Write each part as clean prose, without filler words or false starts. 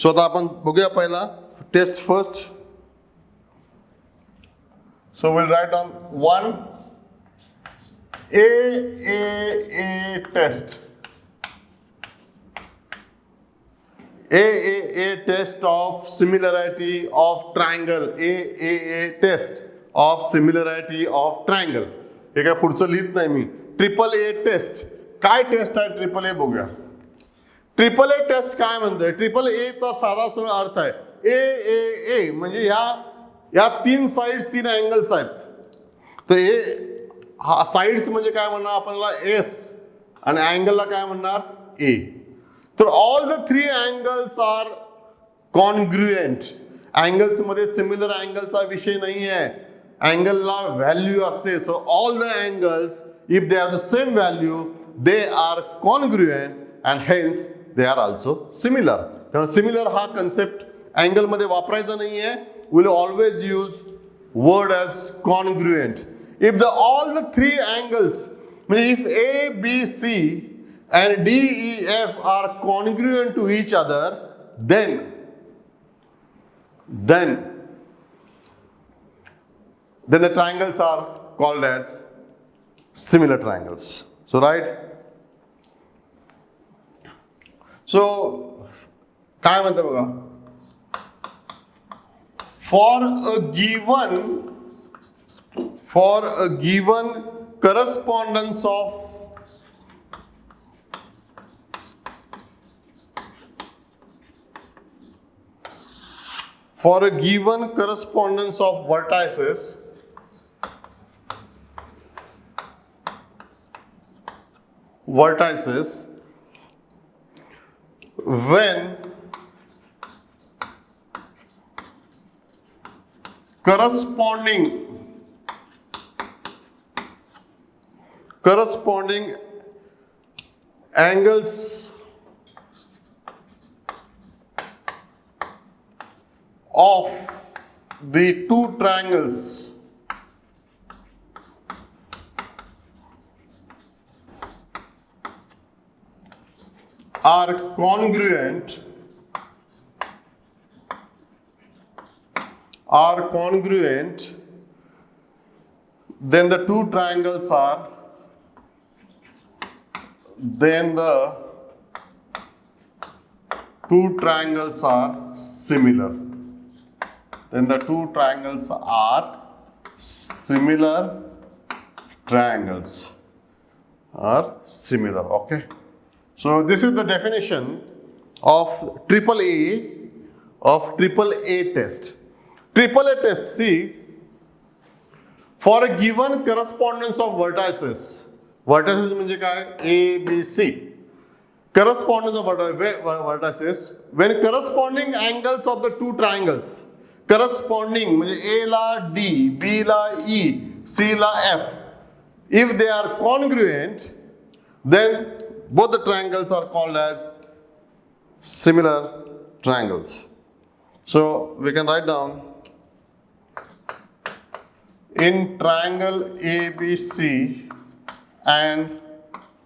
So आता आपण बघूया पहिला test first. So will write on 1 A test. A test of similarity of triangle. A test of similarity of triangle. हे काय पुढचं लिहित नाही मी. Triple A test. काय टेस्ट आहे ट्रिपल ए बघूया. ट्रिपल ए टेस्ट काय म्हणतोय. ट्रिपल ए चा साधा सरळ अर्थ आहे ए म्हणजे या तीन साइड्स तीन अँगल्स आहेत. तर ए हा साइड्स म्हणजे काय म्हणणार आपल्याला एस आणि अँगलला काय म्हणणार ए. तर all the three angles are congruent. Angles मध्ये सिमिलर अँगलचा विषय नाही आहे. अँगलला व्हॅल्यू असते. So all the angles if they have the same value they are congruent and hence they are also similar. त्यामुळे सिमिलर हा कन्सेप्ट अँगल मध्ये वापरायचा नाहीये. Will always use word as congruent. If all the three angles, if A, B, C and D, E, F are congruent to each other, then the triangles are called as similar triangles. So right? So काय म्हणते बघा. For a given correspondence of vertices when corresponding angles of the two triangles are congruent, then the two triangles are similar. Then the two triangles are similar triangles. Okay. So this is the definition of triple A test. Triple A test, see, for a given correspondence of vertices म्हणजे काय A, B, C. Correspondence of vertices when corresponding angles of the two triangles, corresponding म्हणजे A ला D, B ला E, C ला F, if they are congruent, then both the triangles are called as similar triangles. So we can write down in triangle ABC and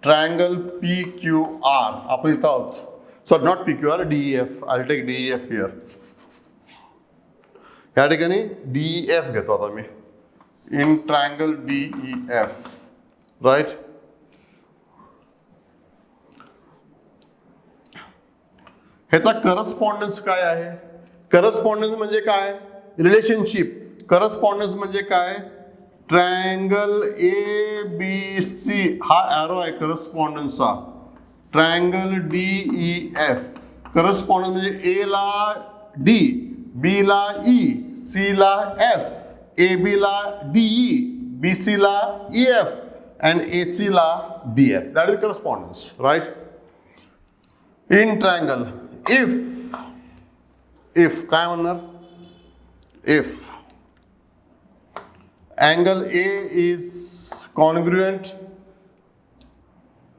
triangle PQR. आपण इथं आहोत. So not PQR, DEF. I'll take DEF here. या ठिकाणी DEF घेतो आता मी. In triangle DEF, right? ह्याचा correspondence काय आहे. करस्पॉन्डन्स म्हणजे काय रिलेशनशिप. करस्पॉन्डन्स म्हणजे काय ट्रायंगल ABC हा एरो आहे करस्पॉन्डन्सचा. ट्रायंगल DEF करस्पॉन्डन्स म्हणजे A ला D, B ला E, C ला F, AB ला DE, BC ला EF and AC ला DF. That is correspondence, right? In triangle if काय म्हणणार if angle A is congruent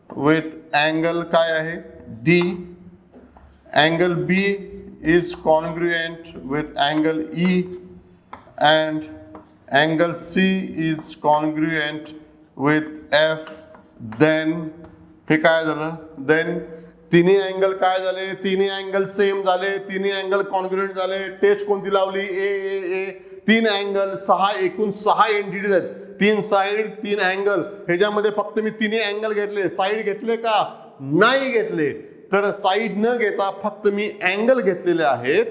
with angle काय आहे D, angle B is congruent with angle E and angle C is congruent with F, then हे काय झालं then तिन्ही angle काय झाले, तिन्ही अँगल सेम झाले, तिन्ही अँगल कॉन्ग्रुएंट झाले. टेस्ट कोणती लावली, ए ए ए. 3 अँगल, 6 एकूण 6 एंटिटीज आहेत. 3 साइड 3 अँगल. ह्याच्यामध्ये फक्त मी तिन्ही अँगल घेतले, साइड घेतले का, नाही घेतले. तर साइड न घेता फक्त मी अँगल घेतलेले आहेत.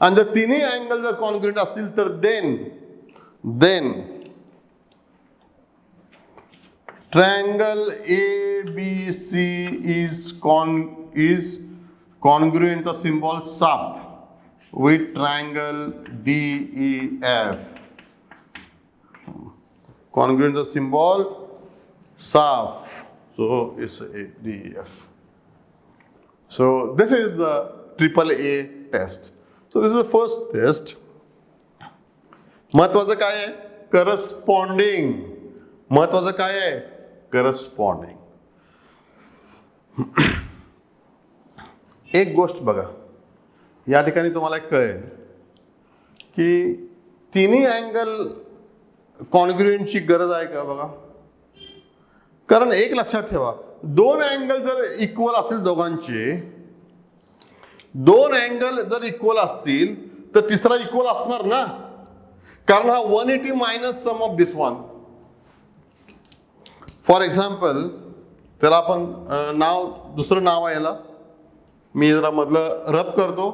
आणि जर तिन्ही अँगल जर कॉन्ग्रुएंट असतील तर then triangle ABC is congruent the symbol SAP with triangle DEF. Congruent the symbol SAP. So it's a DEF. So this is the AAA test. So this is the first test. महत्वाचं काय आहे, corresponding. महत्वाचं काय आहे, corresponding. एक गोष्ट बघा, या ठिकाणी तुम्हाला कळेल की तिन्ही अँगल कॉन्ग्रुएंटची गरज आहे का बघा. कारण एक लक्षात ठेवा, 2 अँगल जर इक्वल असतील दोघांचे, 2 अँगल जर इक्वल असतील तर तिसरा इक्वल असणार ना. कारण हा 180 minus sum of this one. For example, त्याला आपण दुसरं नाव आहे याला. मी जरा मधलं रब करतो,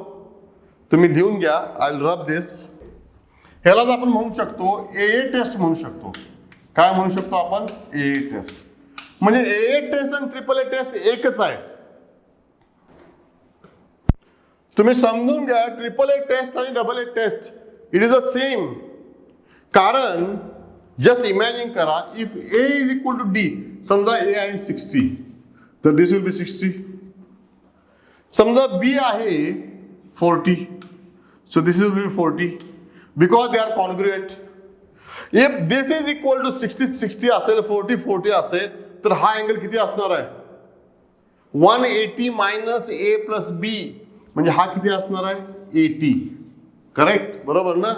तुम्ही लिहून घ्या. I will rub this. ह्यालाच आपण म्हणू शकतो ए टेस्ट म्हणू शकतो. काय म्हणू शकतो आपण, ए टेस्ट. म्हणजे ए टेस्ट आणि AAA टेस्ट एकच आहे. तुम्ही समजून घ्या, AAA टेस्ट आणि AA test it is the same. कारण जस्ट इमॅजिन करा, if A is equal to D, समजा ए आहे 60, तर दिस विल बी 60. समजा बी आहे 40, so this will be 40 because they are congruent. If this is equal to 60 असेल, 40 असेल, तर हा अँगल किती असणार आहे, 180 मायनस ए प्लस बी. म्हणजे हा किती असणार आहे, 80. करेक्ट, बरोबर ना.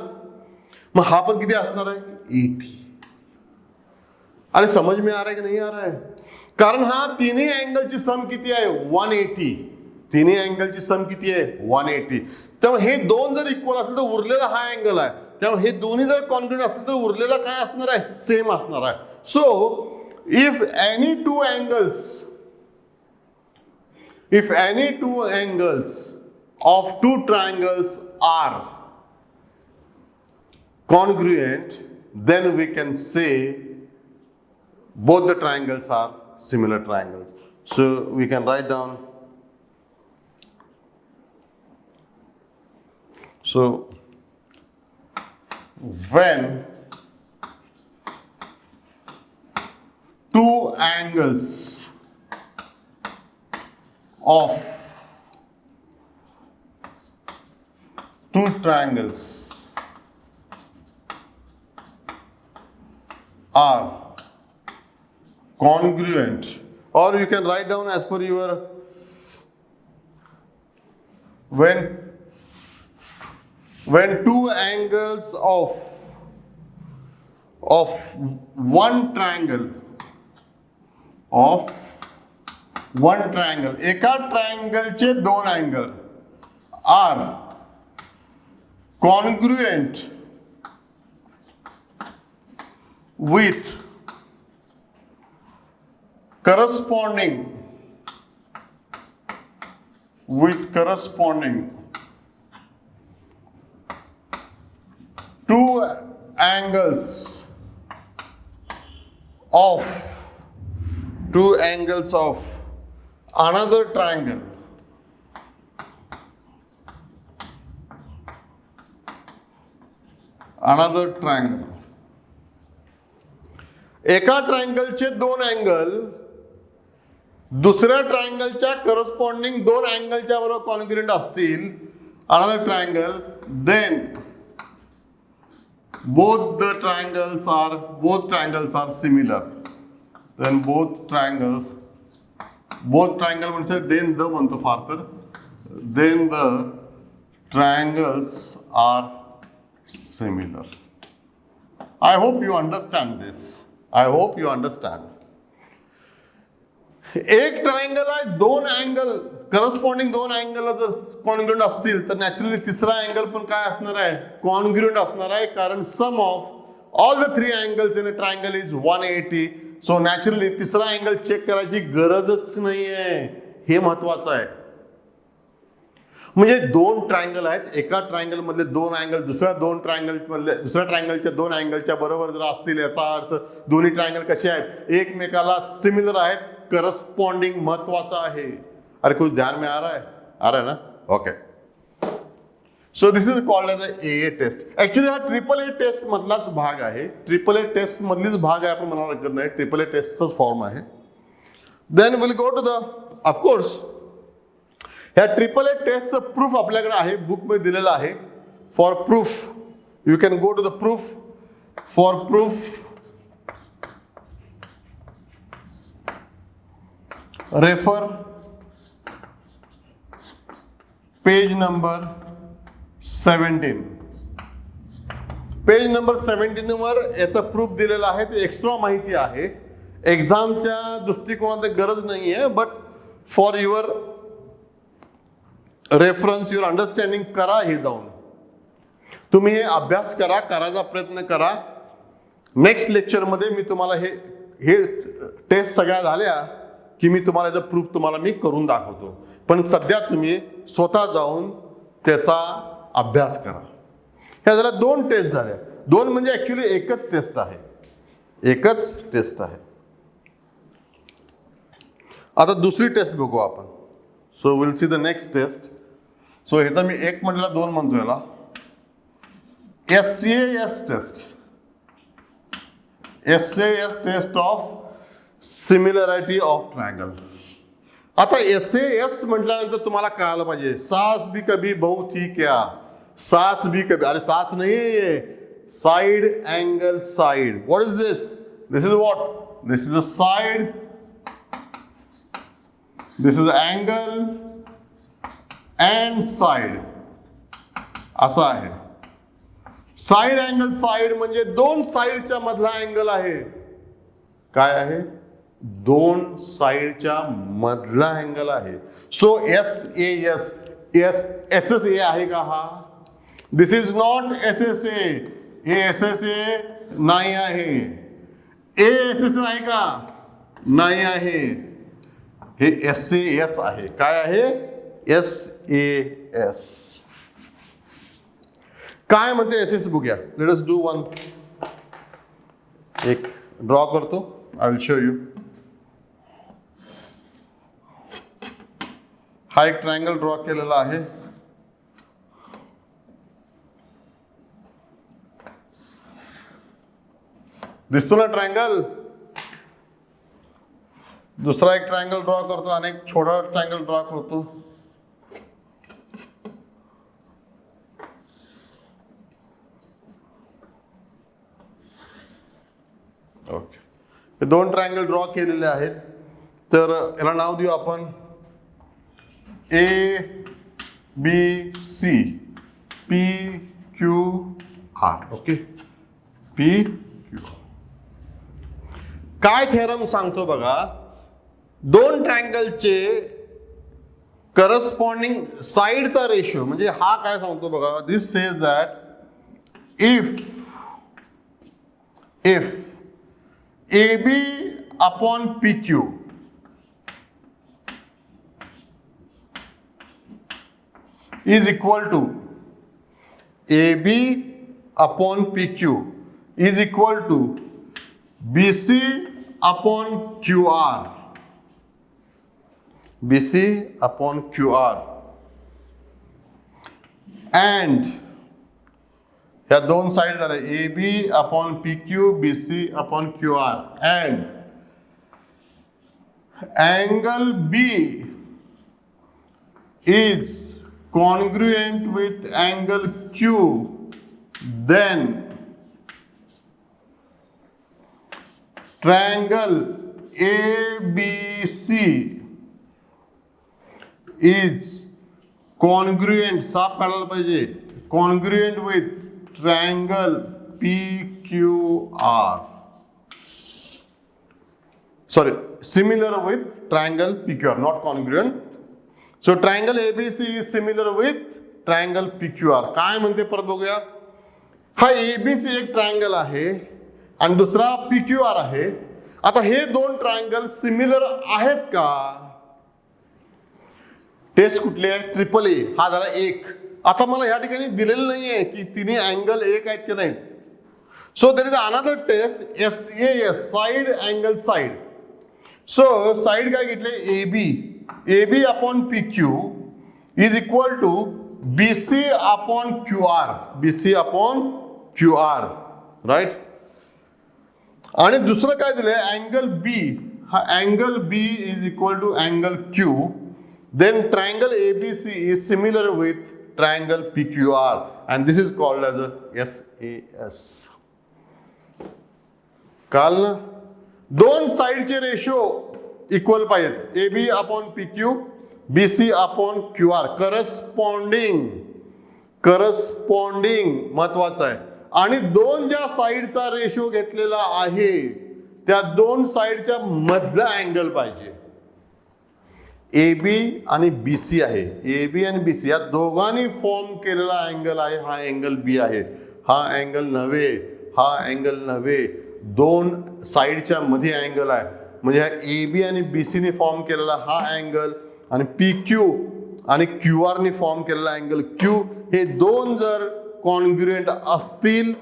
मग हा पण किती असणार आहे, 80. अरे समझ में आ रहा है कि नहीं आ रहा है. कारण हा तिन्ही अँगलची सम किती आहे, 180. तिन्ही अँगलची सम किती आहे, 180. त्यामुळे हे 2 जर इक्वल असेल तर उरलेला हा अँगल आहे. त्यामुळे हे दोन्ही जर कॉन्ग्रुएंट असतील तर उरलेला काय असणार आहे, सेम असणार आहे. So if any two angles of 2 triangles are congruent, then we can say both the triangles are similar triangles. So we can write down. So when 2 angles of 2 triangles are congruent, or you can write down as per your, when 2 angles of one triangle एका ट्रायंगलचे 2 angle are congruent with corresponding 2 angles of another triangle. एका ट्रायंगलचे 2 angle दुसऱ्या ट्रायंगलच्या corresponding 2 अँगलच्या बरोबर congruent असतील, another triangle, then both triangles are similar. Then both triangle म्हणजे then the म्हणतो फार तर, then the triangles are similar. I hope you understand this. एक triangle आहे, दोन अँगल करस्पॉन्डिंग दोन अँगल जर कॉन्ग्रुएंट असतील तर नॅचरली तिसरा अँगल पण काय असणार आहे, कॉन्ग्रुएंट असणार आहे, कारण sum of all the three angles in a triangle is 180. So naturally तिसरा अँगल चेक करायची गरजच नाहीये. हे महत्वाचं आहे. म्हणजे दोन ट्रायंगल आहेत, एका ट्रायंगल मधले दोन अँगल दुसऱ्या ट्रायंगलच्या दोन अँगलच्या बरोबर जर असतील, याचा अर्थ दोन्ही ट्रायंगल कसे आहेत, एकमेकाला सिमिलर आहेत, करस्पॉन्डिंग महत्वाचा आहे. अरे कुछ ध्यान में आ रहा है ना? Okay. So this is called as A test. Actually हा ट्रिपल ए टेस्ट मधलाच भाग आहे, ट्रिपल ए टेस्ट मधलीच भाग आहे, आपण म्हणायला हरकत नाही, ट्रिपल ए टेस्टचाच फॉर्म आहे. Then will go to the of course ह्या ट्रिपल ए टेस्टचं प्रूफ आपल्याकडे आहे, बुकमध्ये दिलेलं आहे. For proof you can go to the proof. For proof refer page number 17. Page number 17 वर याचं प्रूफ दिलेलं आहे. ते एक्स्ट्रा माहिती आहे, एक्झामच्या दृष्टिकोनात गरज नाही आहे, but for your reference, your understanding करा. हे जाऊन तुम्ही हे अभ्यास करा, करायचा प्रयत्न करा. नेक्स्ट लेक्चरमध्ये मी तुम्हाला हे टेस्ट सगळ्या झाल्या की मी तुम्हाला याचा प्रूफ तुम्हाला मी करून दाखवतो. पण सध्या तुम्ही स्वतः जाऊन त्याचा अभ्यास करा. ह्या झाल्या दोन टेस्ट झाल्या. दोन म्हणजे ऍक्च्युली एकच टेस्ट आहे, एकच टेस्ट आहे. आता दुसरी टेस्ट बघू आपण. So will see the next test. So ह्याचा मी एक म्हटलं, दोन म्हणतो याला. SAS test. SAS test of similarity of triangle. आता SAS म्हटल्यानंतर तुम्हाला कळालं पाहिजे, सास भी कभी बहू थी क्या, सास भी कभी, अरे सास नहीं है ये, side angle side. What is this? This is what? This is a side, this is angle and side, असं आहे. साइड एंगल साइड म्हणजे दोन साइडच्या मधला अँगल आहे. काय आहे? दोन साइडच्या मधला अँगल आहे. सो SAS, SSA आहे का हा? दिस इज नॉट SSA. हे SSA नाही आहे. ASS आहे का? नाही आहे. हे SAS आहे. काय आहे? SAS. काय म्हणते SS बघूया. Let us do one. एक ड्रॉ करतो. I will show you. हा एक ट्रायंगल ड्रॉ केलेला आहे. दिसतो ना ट्रायंगल? दुसरा एक ट्रायंगल ड्रॉ करतो आणि एक छोटा ट्रायंगल ड्रॉ करतो. ओके. हे दोन ट्रायंगल ड्रॉ केलेले आहेत. तर याला नाव देऊ आपण ABC, PQR. Okay, PQR. काय थेरम सांगतो बघा, दोन ट्रायंगलचे करस्पॉन्डिंग साइडचा रेशो, म्हणजे हा काय सांगतो बघा, this says that if AB upon PQ is equal to AB upon PQ is equal to BC upon QR. BC upon QR. And ह्या दोन साइड झाल्या, AB upon PQ, BC upon QR. And angle B is congruent with angle Q, then triangle ABC is congruent, साफ काढायला पाहिजे, congruent with triangle PQR. sorry, similar with triangle PQR, not congruent. So triangle ABC is similar with triangle PQR. काय म्हणते परत बघूया. हा ABC एक triangle आहे आणि दुसरा PQR आहे. आता हे दोन ट्रायंगल सिमिलर आहेत का? टेस्ट कुठली आहे? ट्रिपल ए. हा झाला एक. आता मला या ठिकाणी दिलेलं नाहीये की तिन्ही अँगल एक आहेत की नाहीत. So there is another test SAS, side angle side. So side काय घेतले? AB upon PQ is equal to BC upon QR. BC upon QR, right. आणि दुसरं काय दिलंय? Angle B. हा angle B is equal to angle Q. Then triangle ABC is similar with triangle PQR and this is called as a SAS. कळलं ना? दोन साइडचे ratio equal पाहिजेत. AB upon PQ, BC upon QR. Corresponding महत्वाचं आहे. आणि दोन ज्या साइडचा ratio घेतलेला आहे त्या दोन साइडच्या मधला अँगल पाहिजे. AB आणि BC आहे. AB आणि BC या दोघांनी फॉर्म केलेला अँगल आहे. हा अँगल B आहे. हा अँगल नव्हे, हा अँगल नव्हे. दोन साइडच्या मध्ये अँगल आहे. म्हणजे हा AB आणि BC ने फॉर्म केलेला हा अँगल आणि PQ आणि QR ने फॉर्म केलेला अँगल Q, हे दोन जर कॉन्ग्रुएंट असतील,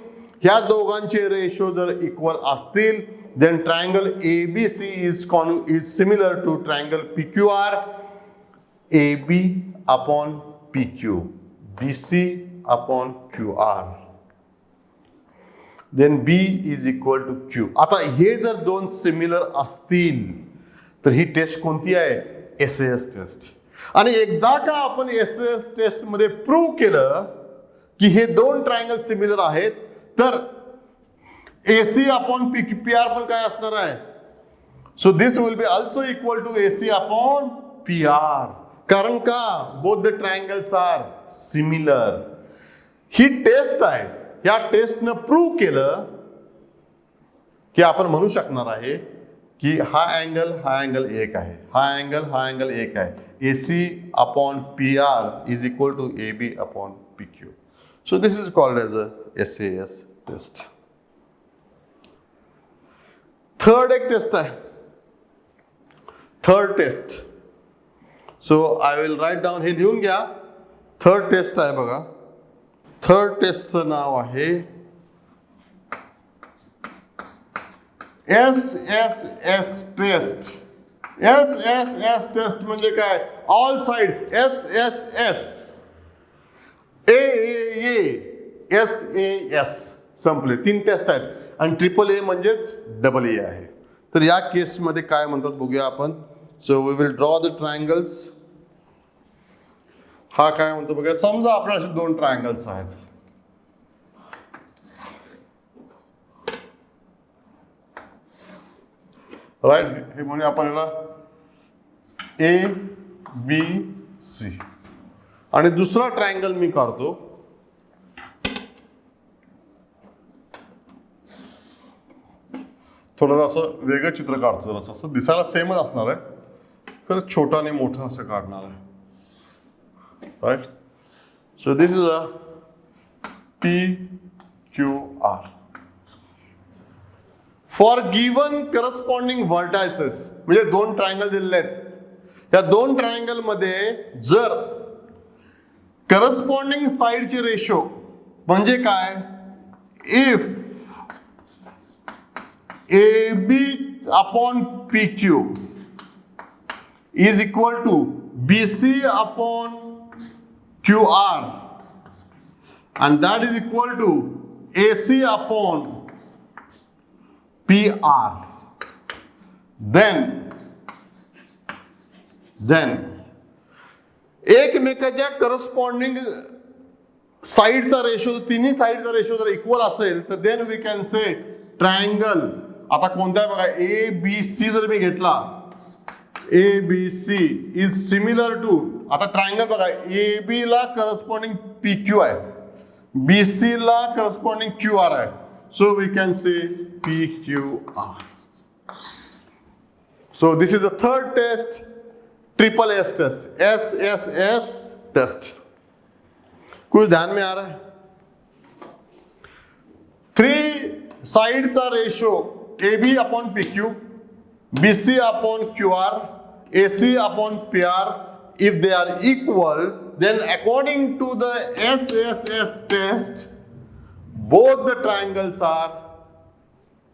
ह्या दोघांचे रेशो जर इक्वल असतील, then triangle ABC is similar to triangle PQR. AB upon PQ, BC upon QR, then B is equal to Q. आता हे जर दोन सिमिलर असतील तर ही टेस्ट कोणती आहे? SAS test. आणि एकदा का आपण SAS टेस्ट मध्ये प्रूव्ह केलं की हे दोन ट्रायंगल सिमिलर आहेत, तर AC अपॉन PR पण काय असणार आहे? So this will be also equal to AC upon PR. कारण का? Both the triangles are similar. ही टेस्ट आहे. या टेस्टनं प्रूव्ह केलं की आपण म्हणू शकणार आहे की हा अँगल एक आहे, हा अँगल एक आहे. AC upon PR is equal to AB upon PQ. So this is called as a SAS test. Third एक टेस्ट आहे. Third test. So I will write down. हे लिहून घ्या. थर्ड टेस्ट आहे बघा. थर्ड टेस्टचं नाव आहे SSS टेस्ट. SSS टेस्ट म्हणजे काय? All sides. SSS, AAA, SAS संपले. तीन टेस्ट आहेत आणि ट्रिपल ए म्हणजेच डबल ए आहे. तर या केसमध्ये काय म्हणतात बघूया आपण. So we will draw the triangles. हा काय म्हणतो बघा. समजा आपल्याला असे दोन ट्रायंगल्स आहेत. राईट. हे म्हणजे आपण याला ABC आणि दुसरा ट्रायंगल मी काढतो. थोडं असं वेगळं चित्र काढतो. जरा असं दिसायला सेमच असणार आहे, खरं छोटा आणि मोठा असं काढणार आहे. Right. So this is a PQR. For given corresponding vertices, म्हणजे दोन ट्रायंगल दिलेले आहेत. या दोन ट्रायंगल मध्ये जर करस्पॉन्डिंग साइडचे रेशो म्हणजे काय? If AB upon PQ is equal to BC upon QR and that is equal to AC upon PR, then एकमेकाच्या करस्पॉन्डिंग साइडचा रेशो, तिन्ही साइडचा रेशो जर इक्वल असेल तर then we can say triangle. आता कोणत्या बघा, ABC जर मी घेतला, ABC इज सिमिलर टू, आता ट्रायंगल बघा, AB ला करस्पॉन्डिंग PQ आहे, BC ला करस्पॉन्डिंग QR आहे. So we can say PQR. So this is the third test, triple S test, SSS test. कुछ ध्यान में आ रहा है? 3 sides का ratio AB upon PQ, BC upon QR, AC upon PR. If they are equal, then according to the SSS test, both the triangles are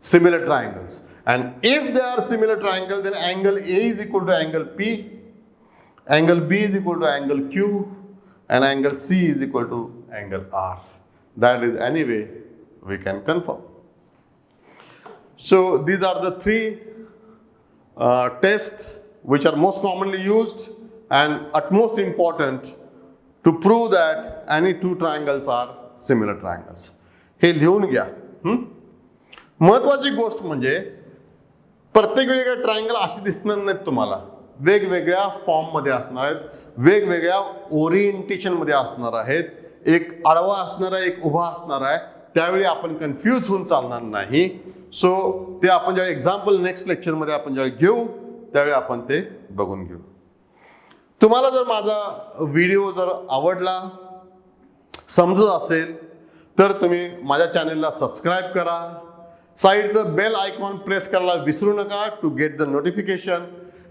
similar triangles. And if they are similar triangles, then angle A is equal to angle P, angle B is equal to angle Q, and angle C is equal to angle R. That is anyway we can confirm. So these are the 3 tests which are most commonly used and utmost important to prove that any 2 triangles are similar triangles. हे लिहून घ्या. महत्वाची गोष्ट म्हणजे प्रत्येक वेळी काही triangle अशी दिसणार नाहीत तुम्हाला. वेगवेगळ्या फॉर्म मध्ये असणार आहेत, वेगवेगळ्या ओरिएंटेशन मध्ये असणार आहेत. एक आडवा असणार आहे, एक उभा असणार आहे. त्यावेळी आपण कन्फ्यूज होऊन चालणार नाही. सो ते आपण ज्यावेळी एक्झाम्पल नेक्स्ट लेक्चर मध्ये आपण ज्यावेळी घेऊ त्यावेळी आपण ते बघून घेऊ. तुम्हाला जर माझा व्हिडिओ जर आवडला, समजत असेल तर तुम्ही माझ्या चॅनलला सबस्क्राईब करा. साईडचं बेल आयकॉन प्रेस करायला विसरू नका to get the notification.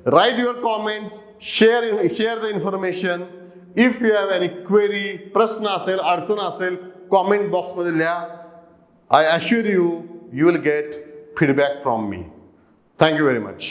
Write your comments, share the information. If you have any query, प्रश्न असेल, अडचण असेल, कॉमेंट बॉक्समध्ये लिहा. I assure you, you will get feedback from me. Thank you very much.